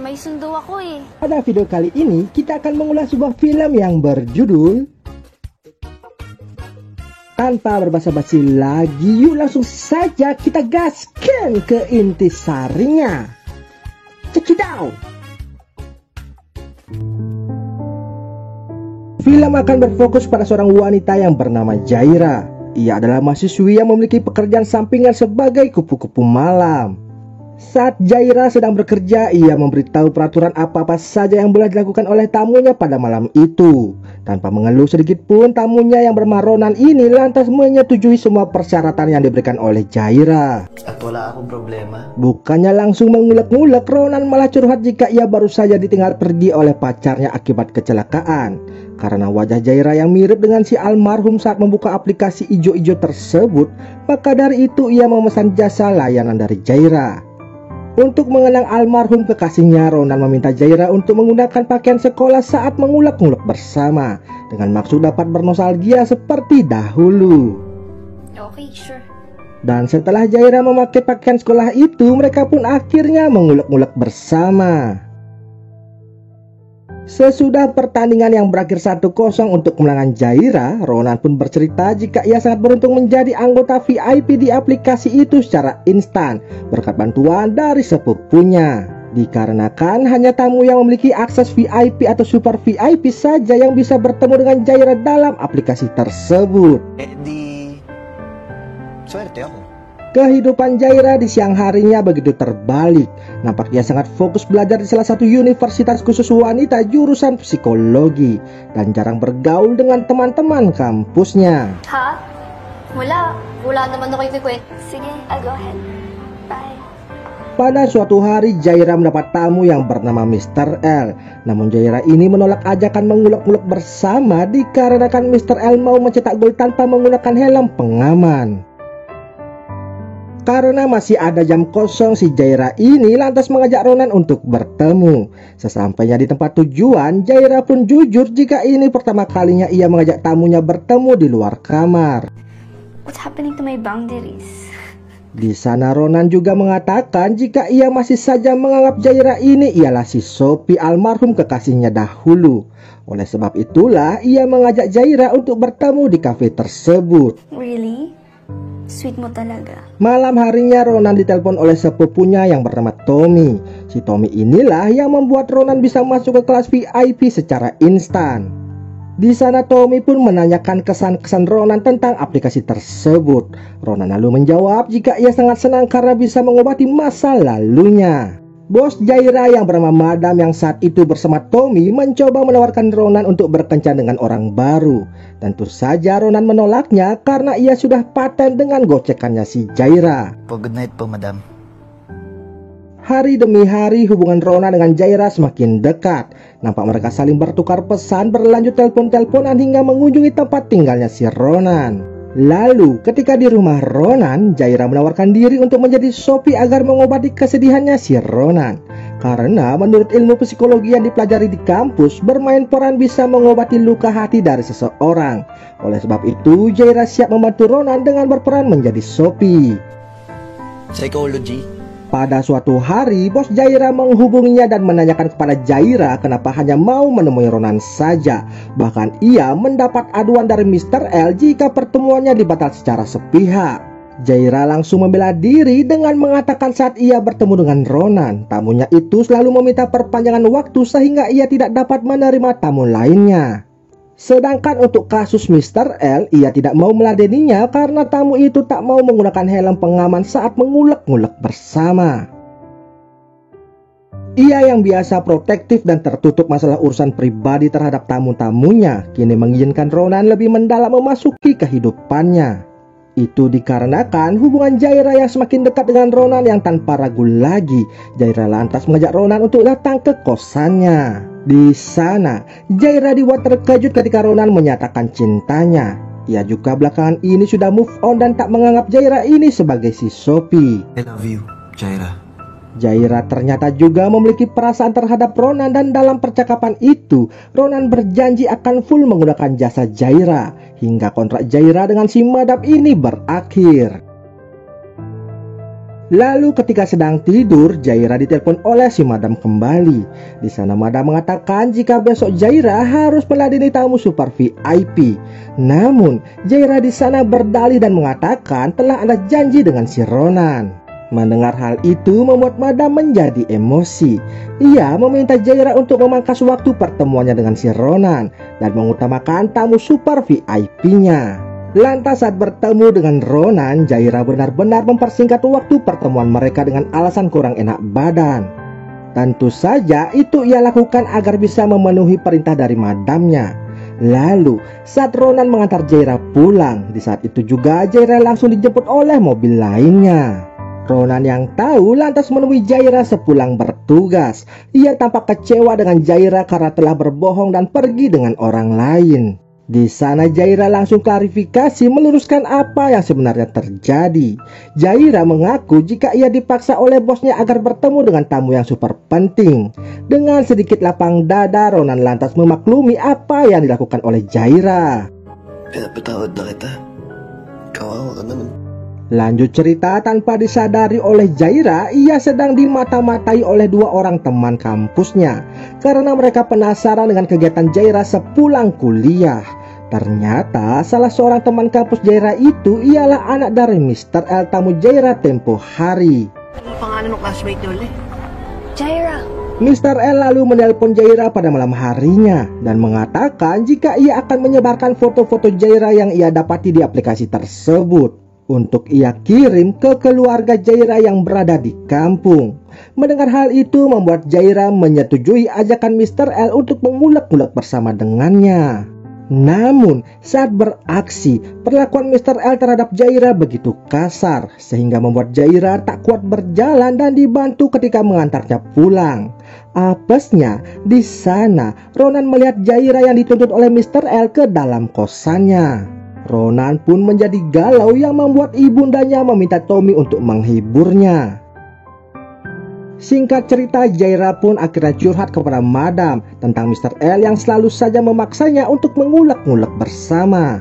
May sundo ako eh. Pada video kali ini kita akan mengulas sebuah film yang berjudul Tanpa berbasa-basi lagi, yuk langsung saja kita gaskan ke intisarinya. Check it out. Film akan berfokus pada seorang wanita yang bernama Jaira. Ia adalah mahasiswi yang memiliki pekerjaan sampingan sebagai kupu-kupu malam. Saat Jaira sedang bekerja, ia memberitahu peraturan apa-apa saja yang boleh dilakukan oleh tamunya pada malam itu. Tanpa mengeluh sedikit pun, tamunya yang bernama Ronan ini lantas menyetujui semua persyaratan yang diberikan oleh Jaira. At wala akong problema. Bukannya langsung mengulek-ngulek, Ronan malah curhat jika ia baru saja ditinggal pergi oleh pacarnya akibat kecelakaan. Karena wajah Jaira yang mirip dengan si almarhum saat membuka aplikasi ijo-ijo tersebut, maka dari itu ia memesan jasa layanan dari Jaira. Untuk mengenang almarhum kekasihnya, Ronan meminta Jaira untuk menggunakan pakaian sekolah saat mengulek-ngulek bersama, dengan maksud dapat bernostalgia seperti dahulu. Okay, sure. Dan setelah Jaira memakai pakaian sekolah itu, mereka pun akhirnya mengulek-ngulek bersama. Sesudah pertandingan yang berakhir 1-0 untuk kemenangan Jaira, Ronan pun bercerita jika ia sangat beruntung menjadi anggota VIP di aplikasi itu secara instan berkat bantuan dari sepupunya. Dikarenakan hanya tamu yang memiliki akses VIP atau super VIP saja yang bisa bertemu dengan Jaira dalam aplikasi tersebut. Swerte ako. Kehidupan Jaira di siang harinya begitu terbalik. Nampaknya sangat fokus belajar di salah satu universitas khusus wanita jurusan psikologi dan jarang bergaul dengan teman-teman kampusnya. Ha? Wala. Wala naman ako ikukwet. Sige, I'll go ahead. Bye. Pada suatu hari Jaira mendapat tamu yang bernama Mr. L. Namun Jaira ini menolak ajakan mengulek-ngulek bersama dikarenakan Mr. L mau mencetak gol tanpa menggunakan helm pengaman. Karena masih ada jam kosong, si Jaira ini lantas mengajak Ronan untuk bertemu. Sesampainya di tempat tujuan, Jaira pun jujur jika ini pertama kalinya ia mengajak tamunya bertemu di luar kamar. What's happening to my boundaries? Di sana Ronan juga mengatakan jika ia masih saja menganggap Jaira ini ialah si Sophie almarhum kekasihnya dahulu. Oleh sebab itulah ia mengajak Jaira untuk bertemu di kafe tersebut. Really? Sweet mo talaga. Malam harinya Ronan ditelepon oleh sepupunya yang bernama Tommy. Si Tommy inilah yang membuat Ronan bisa masuk ke kelas VIP secara instan. Di sana Tommy pun menanyakan kesan-kesan Ronan tentang aplikasi tersebut. Ronan lalu menjawab jika ia sangat senang karena bisa mengobati masa lalunya. Bos Jaira yang bernama Madam yang saat itu bersama Tommy mencoba menawarkan Ronan untuk berkencan dengan orang baru. Tentu saja Ronan menolaknya karena ia sudah paten dengan gocekannya si Jaira. Good night po, madam. Hari demi hari hubungan Ronan dengan Jaira semakin dekat. Nampak mereka saling bertukar pesan, berlanjut telepon-teleponan hingga mengunjungi tempat tinggalnya si Ronan. Lalu ketika di rumah Ronan, Jaira menawarkan diri untuk menjadi Sophie agar mengobati kesedihannya si Ronan. Karena menurut ilmu psikologi yang dipelajari di kampus, bermain peran bisa mengobati luka hati dari seseorang. Oleh sebab itu, Jaira siap membantu Ronan dengan berperan menjadi Sophie. Psychology. Pada suatu hari, bos Jaira menghubunginya dan menanyakan kepada Jaira kenapa hanya mau menemui Ronan saja. Bahkan ia mendapat aduan dari Mr. L jika pertemuannya dibatal secara sepihak. Jaira langsung membela diri dengan mengatakan saat ia bertemu dengan Ronan, tamunya itu selalu meminta perpanjangan waktu sehingga ia tidak dapat menerima tamu lainnya. Sedangkan untuk kasus Mr. L, ia tidak mau meladeninya karena tamu itu tak mau menggunakan helm pengaman saat mengulek-ngulek bersama. Ia yang biasa protektif dan tertutup masalah urusan pribadi terhadap tamu-tamunya, kini mengizinkan Ronan lebih mendalam memasuki kehidupannya. Itu dikarenakan hubungan Jaira yang semakin dekat dengan Ronan yang tanpa ragu lagi, Jaira lantas mengajak Ronan untuk datang ke kosannya. Di sana, Jaira dibuat terkejut ketika Ronan menyatakan cintanya. Ia juga belakangan ini sudah move on dan tak menganggap Jaira ini sebagai si Sophie. I love you, Jaira. Jaira ternyata juga memiliki perasaan terhadap Ronan dan dalam percakapan itu, Ronan berjanji akan full menggunakan jasa Jaira hingga kontrak Jaira dengan si Madam ini berakhir. Lalu ketika sedang tidur, Jaira ditelepon oleh si Madam kembali. Di sana Madam mengatakan jika besok Jaira harus meladeni tamu super VIP. Namun Jaira di sana berdalih dan mengatakan telah ada janji dengan si Ronan. Mendengar hal itu membuat Madam menjadi emosi. Ia meminta Jaira untuk memangkas waktu pertemuannya dengan si Ronan dan mengutamakan tamu super VIP-nya. Lantas saat bertemu dengan Ronan, Jaira benar-benar mempersingkat waktu pertemuan mereka dengan alasan kurang enak badan. Tentu saja itu ia lakukan agar bisa memenuhi perintah dari madamnya. Lalu saat Ronan mengantar Jaira pulang, di saat itu juga Jaira langsung dijemput oleh mobil lainnya. Ronan yang tahu lantas menemui Jaira sepulang bertugas. Ia tampak kecewa dengan Jaira karena telah berbohong dan pergi dengan orang lain. Di sana Jaira langsung klarifikasi meluruskan apa yang sebenarnya terjadi. Jaira mengaku jika ia dipaksa oleh bosnya agar bertemu dengan tamu yang super penting. Dengan sedikit lapang dada, Ronan lantas memaklumi apa yang dilakukan oleh Jaira. Pinapatawad na kita. Kawawa ka naman. Lanjut cerita, tanpa disadari oleh Jaira, ia sedang dimata-matai oleh dua orang teman kampusnya karena mereka penasaran dengan kegiatan Jaira sepulang kuliah. Ternyata salah seorang teman kampus Jaira itu ialah anak dari Mr. L, tamu Jaira tempo hari. Ano pangalan ng classmate niyo ulit? Jaira. Mr. L lalu menelpon Jaira pada malam harinya dan mengatakan jika ia akan menyebarkan foto-foto Jaira yang ia dapati di aplikasi tersebut untuk ia kirim ke keluarga Jaira yang berada di kampung. Mendengar hal itu membuat Jaira menyetujui ajakan Mr. L untuk mengulek-ulek bersama dengannya. Namun saat beraksi, perlakuan Mr. L terhadap Jaira begitu kasar sehingga membuat Jaira tak kuat berjalan dan dibantu ketika mengantarnya pulang. Apesnya, di sana Ronan melihat Jaira yang dituntut oleh Mr. L ke dalam kosannya. Ronan pun menjadi galau yang membuat ibundanya meminta Tommy untuk menghiburnya. Singkat cerita, Jaira pun akhirnya curhat kepada Madam tentang Mr. L yang selalu saja memaksanya untuk mengulek-ngulek bersama.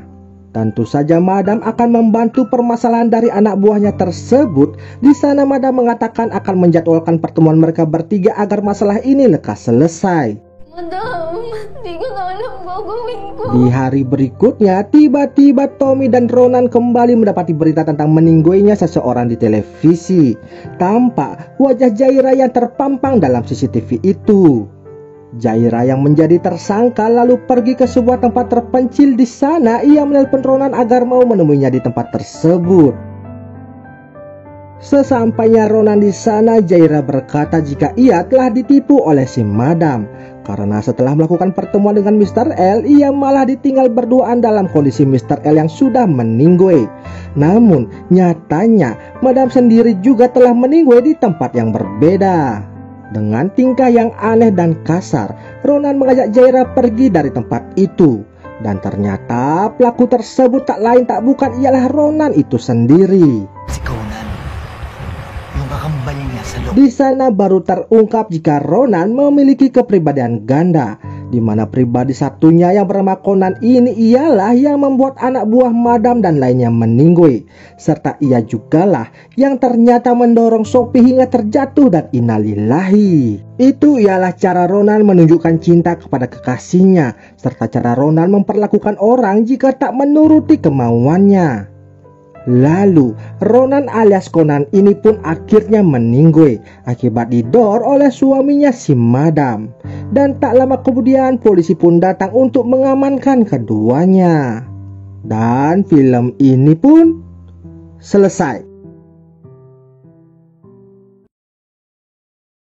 Tentu saja Madam akan membantu permasalahan dari anak buahnya tersebut. Di sana Madam mengatakan akan menjadwalkan pertemuan mereka bertiga agar masalah ini lekas selesai. Madam, di ko na alam gagawin ko. Di hari berikutnya, tiba-tiba Tommy dan Ronan kembali mendapati berita tentang meninggoinya seseorang di televisi. Tampak wajah Jaira yang terpampang dalam CCTV itu. Jaira yang menjadi tersangka lalu pergi ke sebuah tempat terpencil. Di sana ia menelpon Ronan agar mau menemuinya di tempat tersebut. Sesampainya Ronan di sana, Jaira berkata jika ia telah ditipu oleh si Madam. Karena setelah melakukan pertemuan dengan Mr. L, ia malah ditinggal berduaan dalam kondisi Mr. L yang sudah meninggoy. Namun nyatanya Madam sendiri juga telah meninggoy di tempat yang berbeda. Dengan tingkah yang aneh dan kasar, Ronan mengajak Jaira pergi dari tempat itu. Dan ternyata pelaku tersebut tak lain tak bukan ialah Ronan itu sendiri. Si Conan. Yung kakambal niya sa loob. Di sana baru terungkap jika Ronan memiliki kepribadian ganda, di mana pribadi satunya yang bernama Conan ini ialah yang membuat anak buah Madam dan lainnya meninggoy, serta ia jugalah yang ternyata mendorong Sophie hingga terjatuh dan innalillahi. Itu ialah cara Ronan menunjukkan cinta kepada kekasihnya, serta cara Ronan memperlakukan orang jika tak menuruti kemauannya. Lalu Ronan alias Conan ini pun akhirnya meninggoy akibat didor oleh suaminya si Madam. Dan tak lama kemudian polisi pun datang untuk mengamankan keduanya. Dan film ini pun selesai.